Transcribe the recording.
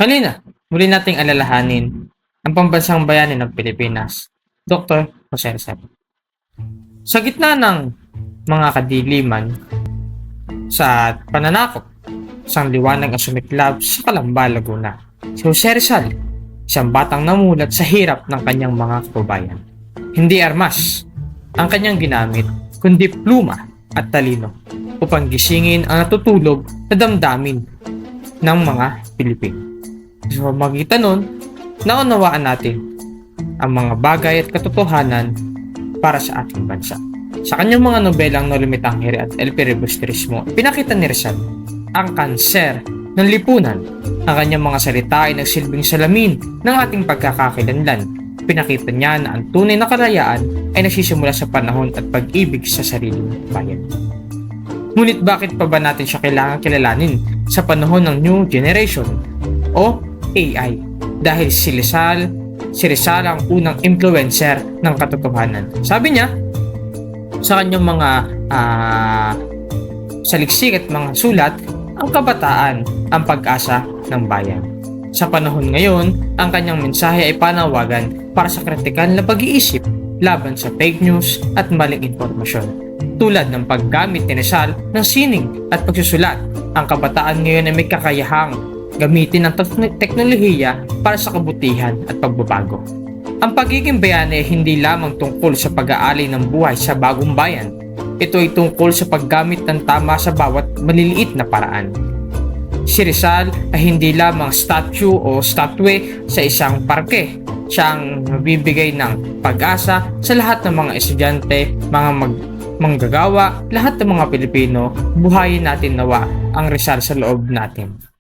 Halina, muli nating alalahanin ang pambansang bayani ng Pilipinas, Dr. Jose Rizal. Sa gitna ng mga kadiliman sa pananakop, isang liwanag ang sumiklab sa Calamba, Laguna. Si Jose Rizal, isang batang namulat sa hirap ng kanyang mga kababayan. Hindi armas ang kanyang ginamit, kundi pluma at talino upang gisingin ang natutulog na damdamin ng mga Pilipino. Sa pamamagitan nun, naunawaan natin ang mga bagay at katotohanan para sa ating bansa. Sa kanyang mga nobelang No Limitang Hiri at El Filibusterismo, pinakita ni Rizal ang kanser ng lipunan. Ang kanyang mga salita ay nagsilbing salamin ng ating pagkakakilanlan. Pinakita niya na ang tunay na kalayaan ay nagsisimula sa panahon at pag-ibig sa sariling bayan. Ngunit bakit pa ba natin siya kailangan kilalanin sa panahon ng New Generation o AI? Dahil si Rizal ang unang influencer ng katotohanan. Sabi niya sa kanyang mga saliksik at mga sulat, ang kabataan ang pag-asa ng bayan. Sa panahon ngayon, ang kanyang mensahe ay panawagan para sa kritikal na pag-iisip laban sa fake news at maling impormasyon. Tulad ng paggamit ni Rizal ng sining at pagsusulat, ang kabataan ngayon ay may kakayahang gamitin ang teknolohiya para sa kabutihan at pagbabago. Ang pagiging bayani ay hindi lamang tungkol sa pag-aalay ng buhay sa bagong bayan. Ito ay tungkol sa paggamit ng tama sa bawat maliliit na paraan. Si Rizal ay hindi lamang statue o statue sa isang parke. Siya ang mabibigay ng pag-asa sa lahat ng mga estudyante, mga manggagawa, lahat ng mga Pilipino. Buhayin natin nawa ang Rizal sa loob natin.